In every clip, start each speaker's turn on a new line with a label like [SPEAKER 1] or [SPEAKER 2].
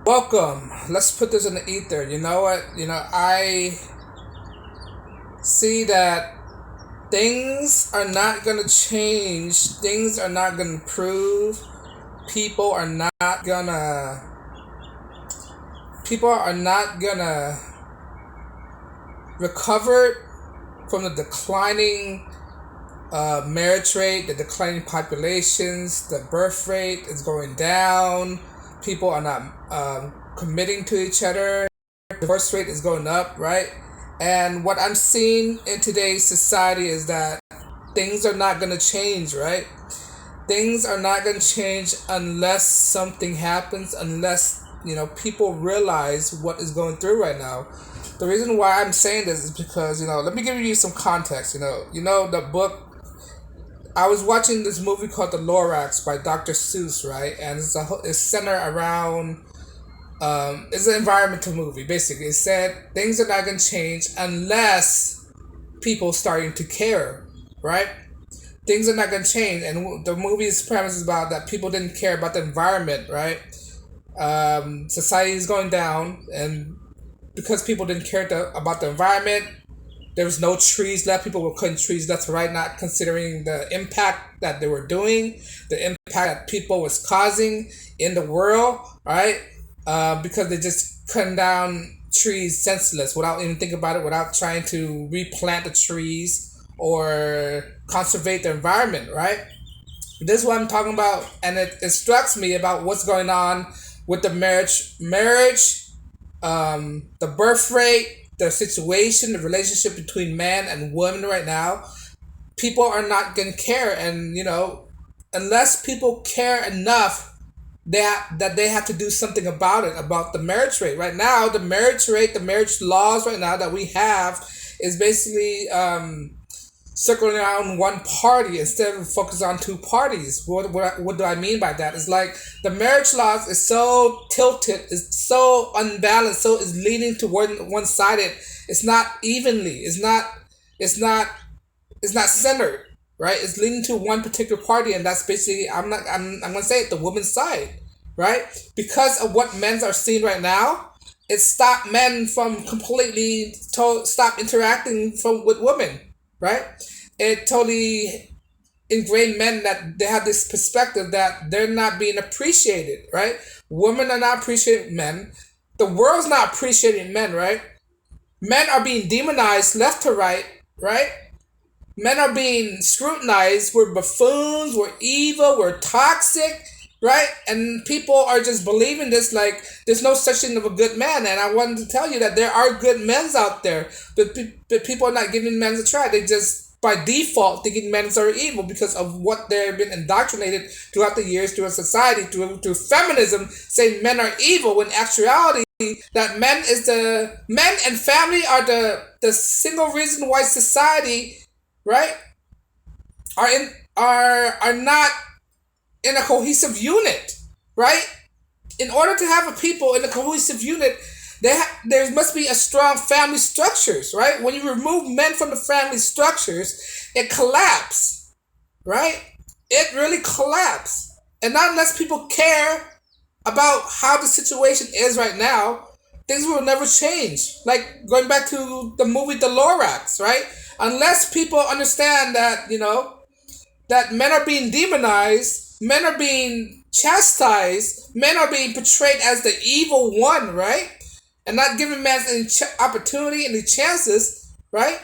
[SPEAKER 1] Welcome. Let's put this in the ether. You know what? I see that things are not going to change. Things are not going to improve. People are not going to people are not going to recover from the declining marriage rate, the declining populations, the birth rate is going down. People are not committing to each other. Divorce rate is going up, right? And what I'm seeing in today's society is that things are not going to change, right? Things are not going to change unless something happens, unless, people realize what is going through right now. The reason why I'm saying this is because, let me give you some context. The book I was watching this movie called The Lorax by Dr. Seuss, right? And it's centered around it's an environmental movie. Basically, it said things are not going to change unless people starting to care, right? Things are not going to change, and the movie's premise is about that people didn't care about the environment, right? Society is going down, and because people didn't care about the environment, there was no trees left. People were cutting trees left to right, not considering the impact that they were doing, the impact that people was causing in the world, right? Because they just cutting down trees senseless without even thinking about it, without trying to replant the trees or conserve the environment, right? This is what I'm talking about, and it instructs me about what's going on with the marriage, the birth rate, the situation, the relationship between man and woman right now. People are not gonna care, and unless people care enough that they have to do something about it, about the marriage rate. Right now, the marriage rate, the marriage laws right now that we have is basically circling around one party instead of focus on two parties. What do I mean by that? It's like the marriage laws is so tilted, it's so unbalanced, so it's leaning toward one sided. It's not evenly. It's not it's not centered, right? It's leaning to one particular party, and that's basically I'm gonna say it, the woman's side, right? Because of what men are seeing right now, it stopped men from completely stop interacting with women, right? It totally ingrained men that they have this perspective that they're not being appreciated, right? Women are not appreciating men. The world's not appreciating men, right? Men are being demonized left to right, right? Men are being scrutinized. We're buffoons, we're evil, we're toxic, right? And people are just believing this like there's no such thing of a good man. And I wanted to tell you that there are good men out there, but people are not giving men a try. They just by default thinking men are evil because of what they've been indoctrinated throughout the years through a society, through feminism, saying men are evil when actuality that men and family are the single reason why society, right, are not in a cohesive unit, right? In order to have a people in a cohesive unit, there must be a strong family structures, right? When you remove men from the family structures, it collapses, right? It really collapses, and not unless people care about how the situation is right now, things will never change. Like going back to the movie The Lorax, right? Unless people understand that, that men are being demonized, men are being chastised, men are being portrayed as the evil one, right? And not giving men any opportunity, any chances, right?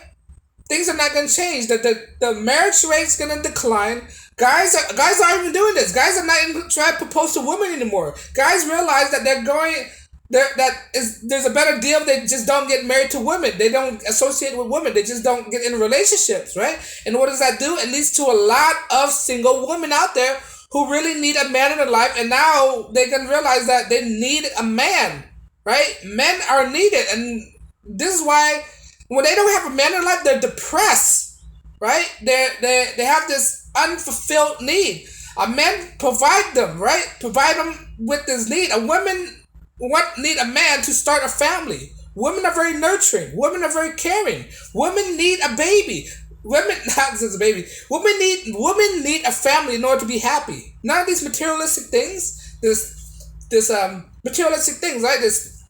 [SPEAKER 1] Things are not going to change. The marriage rate is going to decline. Guys aren't even doing this. Guys are not even trying to propose to women anymore. Guys realize that there's a better deal. They just don't get married to women. They don't associate with women. They just don't get in relationships, right? And what does that do? It leads to a lot of single women out there who really need a man in their life, and now they can realize that they need a man, right? Men are needed, and this is why when they don't have a man in their life, they're depressed, right? They have this unfulfilled need. A man provide them, right? Provide them with this need. A woman need a man to start a family. Women are very nurturing. Women are very caring. Women need a baby. Women not just a baby. Women need a family in order to be happy. None of these materialistic things. This materialistic things, right? This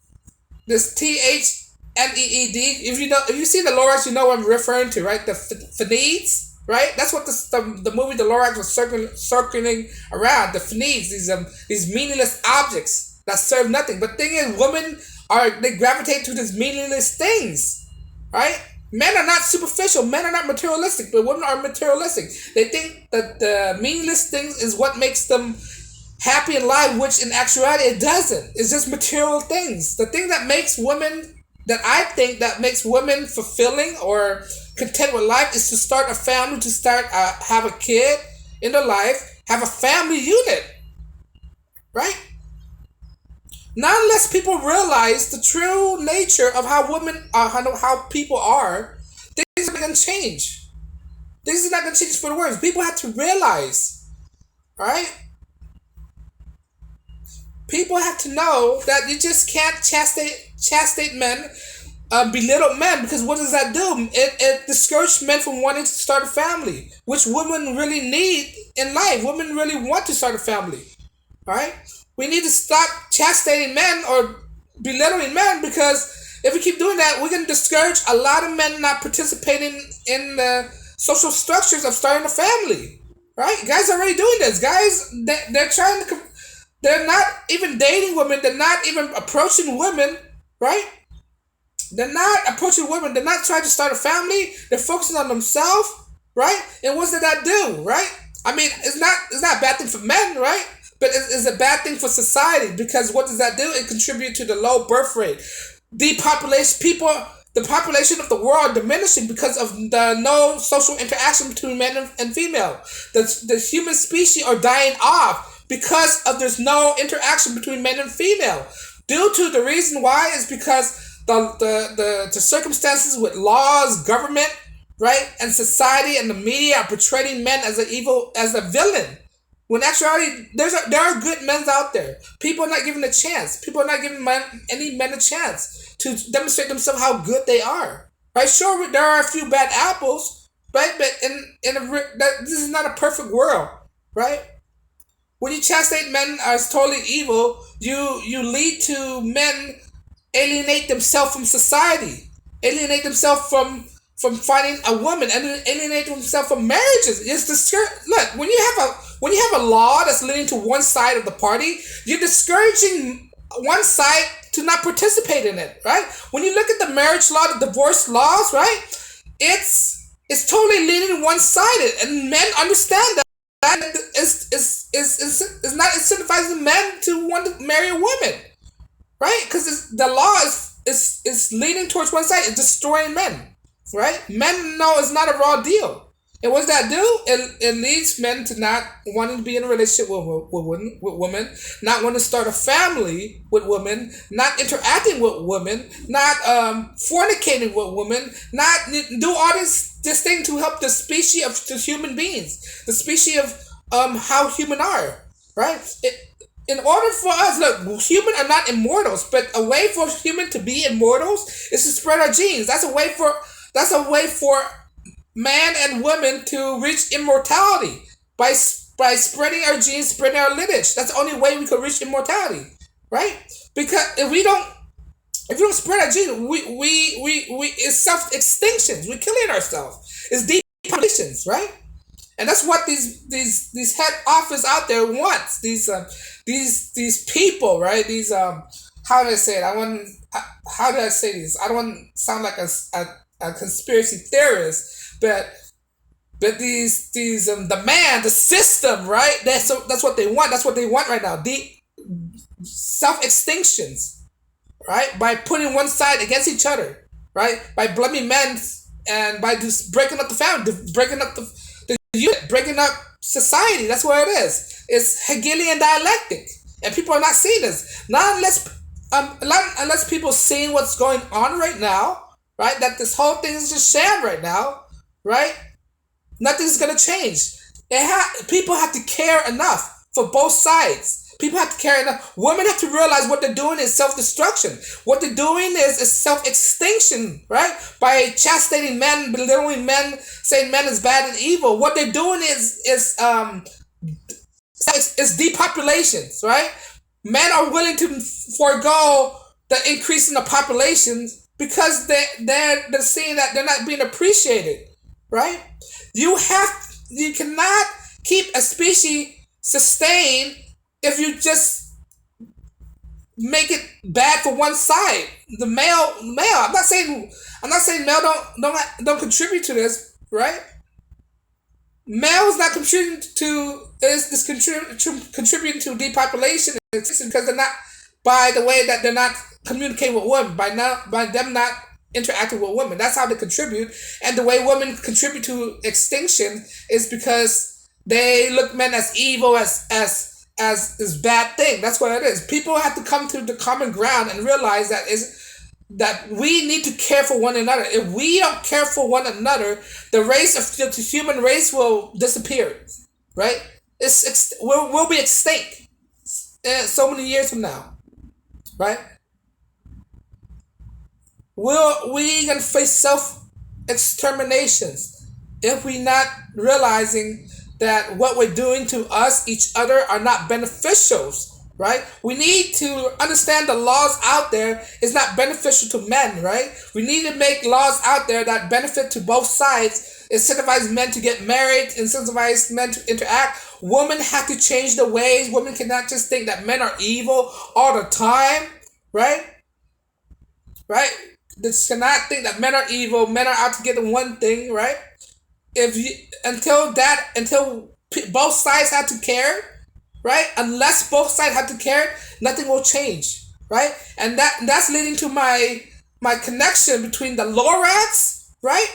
[SPEAKER 1] THNEED. If you see the Lorax, you know what I'm referring to, right? The Phoenix, right? That's what the movie The Lorax was circling around. The Phoenix, these meaningless objects that serve nothing. But the thing is, women they gravitate to these meaningless things, right? Men are not superficial. Men are not materialistic, but women are materialistic. They think that the meaningless things is what makes them happy in life, which in actuality it doesn't. It's just material things. The thing that makes women, that I think that makes women fulfilling or content with life, is to start a family, to have a kid in their life, have a family unit, right? Not unless people realize the true nature of how women are, how people are, things are not going to change. Things are not going to change for the worse. People have to realize, right? People have to know that you just can't chastised men, belittle men, because what does that do? It discourages men from wanting to start a family, which women really need in life. Women really want to start a family, right? We need to stop chastising men or belittling men, because if we keep doing that, we're going to discourage a lot of men not participating in the social structures of starting a family, right? Guys are already doing this. Guys, they're trying to, they're not even dating women. They're not even approaching women, right? They're not approaching women. They're not trying to start a family. They're focusing on themselves, right? And what does that do, right? I mean, it's not a bad thing for men, right? But it's a bad thing for society, because what does that do? It contributes to the low birth rate. The population of the world diminishing because of the no social interaction between men and female. The human species are dying off because of there's no interaction between men and female. Due to the reason why is because the circumstances with laws, government, right, and society and the media are portraying men as a villain. When actually, there are good men out there. People are not given a chance. People are not giving any men a chance to demonstrate themselves how good they are. Right? Sure, there are a few bad apples, right? But this is not a perfect world, right? When you chastise men as totally evil, you lead to men alienate themselves from society, alienate themselves from finding a woman, and alienate themselves from marriages. Look, when you have a law that's leading to one side of the party, you're discouraging one side to not participate in it, right? When you look at the marriage law, the divorce laws, right, it's totally leaning one-sided, and men understand that is not incentivizing men to want to marry a woman, right? Because the law is leaning towards one side. It's destroying men, right? Men know it's not a raw deal. And what does that do? It leads men to not wanting to be in a relationship with women, not wanting to start a family with women, not interacting with women, not fornicating with women, not do all this thing to help the species of the human beings, the species of how human are, right? In order for us, look, humans are not immortals, but a way for humans to be immortals is to spread our genes. That's a way for man and women to reach immortality by spreading our genes, spreading our lineage. That's the only way we could reach immortality, right? Because if we don't spread our genes, it's self-extinctions. We're killing ourselves. It's depopulations, right? And that's what these head office out there wants. These people, right? These how do I say it? How do I say this? I don't want to sound like a conspiracy theorist. But the system, right? That's what they want. That's what they want right now. The self-extinctions, right? By putting one side against each other, right? By blaming men and by just breaking up the family, breaking up the unit, breaking up society. That's what it is. It's Hegelian dialectic, and people are not seeing this. Not unless people seeing what's going on right now, right? That this whole thing is just sham right now. Right? Nothing's gonna change. People have to care enough for both sides. People have to care enough. Women have to realize what they're doing is self-destruction. What they're doing is self-extinction, right? By chastising men, belittling men, saying men is bad and evil. What they're doing is depopulations, right? Men are willing to forego the increase in the population because they're seeing that they're not being appreciated, right? You cannot keep a species sustained if you just make it bad for one side. The male. I'm not saying male don't contribute to this, right? Male is not contributing to contributing to depopulation because they're not by the way that they're not communicating with women by them not interacting with women. That's how they contribute, and the way women contribute to extinction is because they look men as evil as this bad thing. That's what it is. People have to come to the common ground and realize that we need to care for one another. If we don't care for one another, the human race will disappear, right? We'll be extinct so many years from now, right? We gonna face self exterminations if we not realizing that what we're doing to us, each other, are not beneficials, right? We need to understand the laws out there is not beneficial to men, right? We need to make laws out there that benefit to both sides, incentivize men to get married, incentivize men to interact. Women have to change the ways. Women cannot just think that men are evil all the time, right? Right? They cannot think that men are evil, men are out to get the one thing, right? If you until both sides have to care, right? Unless both sides have to care, nothing will change, right? And that's leading to my connection between the Lorax, right,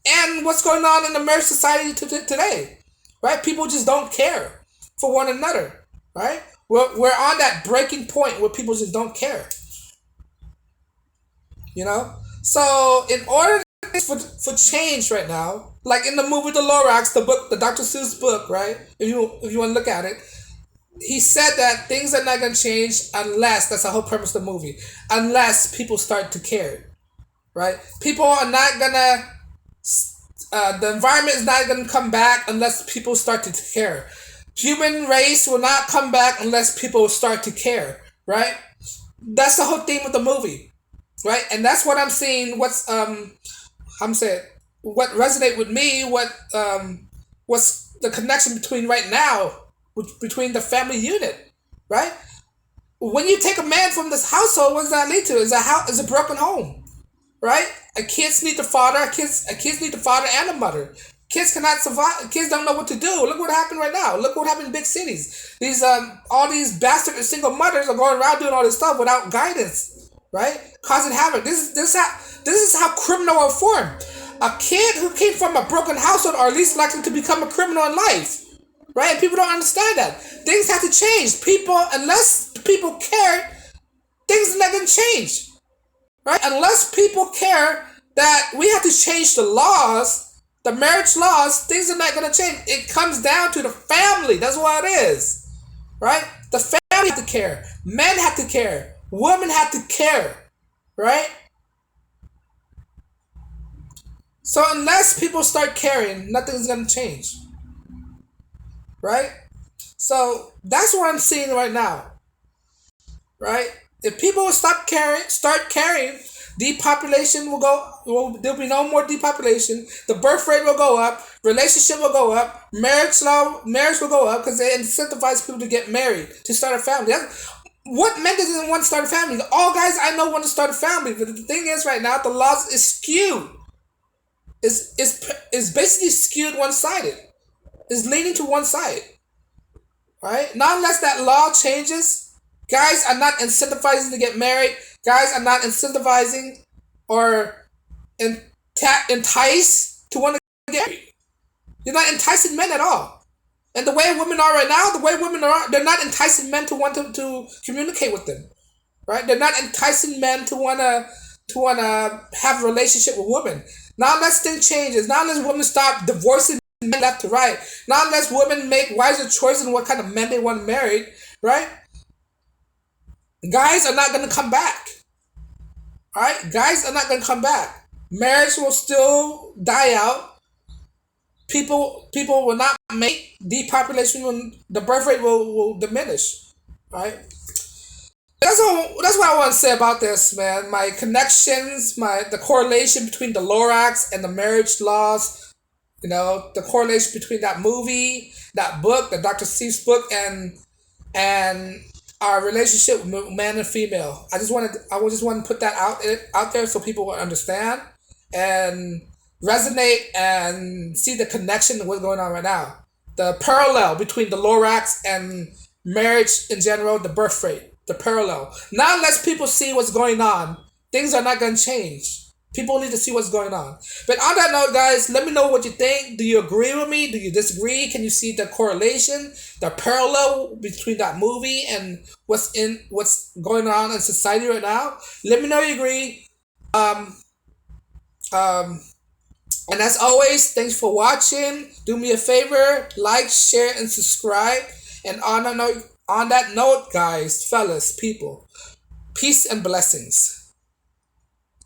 [SPEAKER 1] and what's going on in the marriage society today, right? People just don't care for one another, right? We're on that breaking point where people just don't care, you know. So in order for change right now, like in the movie The Lorax, the book, the Dr. Seuss book, right? If you want to look at it, he said that things are not gonna change unless that's the whole premise of the movie. Unless people start to care, right? People are not gonna. The environment is not gonna come back unless people start to care. Human race will not come back unless people start to care, right? That's the whole theme of the movie, right? And that's what I'm seeing. I'm saying what resonate with me. What's the connection between right now between the family unit, right? When you take a man from this household, what does that lead to? Is a broken home, right? Kids need the father. Kids need the father and the mother. Kids cannot survive. Kids don't know what to do. Look what happened right now. Look what happened in big cities. All these bastard single mothers are going around doing all this stuff without guidance, right? Causing havoc. This is how criminal are formed. A kid who came from a broken household are least likely to become a criminal in life, right? And people don't understand that. Things have to change. Unless people care, things are not going to change, right? Unless people care that we have to change the laws, the marriage laws, things are not going to change. It comes down to the family. That's what it is, right? The family have to care. Men have to care. Women have to care, right? So unless people start caring, nothing's going to change, right? So that's what I'm seeing right now, right? If people will start caring, depopulation will go. There'll be no more depopulation. The birth rate will go up. Relationship will go up. Marriage will go up because they incentivize people to get married, to start a family. What men doesn't want to start a family? All guys I know want to start a family, but the thing is, right now the laws is skewed. Is basically skewed one sided. Is leaning to one side, right? Not unless that law changes, guys are not incentivizing to get married. Guys are not incentivizing or entice to want to get married. You're not enticing men at all. And the way women are right now, they're not enticing men to want to communicate with them, right? They're not enticing men to wanna have a relationship with women. Not unless things changes. Not unless women stop divorcing men left to right. Not unless women make wiser choices in what kind of men they want to marry, right? Guys are not going to come back. All right, guys are not going to come back. Marriage will still die out. People will not make depopulation. The birth rate will diminish. Right. That's what I want to say about this, man. My connections, the correlation between the Lorax and the marriage laws. The correlation between that movie, that book, the Dr. Seuss book, and our relationship with man and female. I just want to put that out there so people will understand and resonate and see the connection of what's going on right now. The parallel between the Lorax and marriage in general, the birth rate, the parallel. Not unless people see what's going on, things are not going to change. People need to see what's going on. But on that note, guys, let me know what you think. Do you agree with me? Do you disagree? Can you see the correlation, the parallel between that movie and what's going on in society right now? Let me know you agree. Um, um, and as always, thanks for watching. Do me a favor, like, share, and subscribe. And on that note, guys, fellas, people, peace and blessings.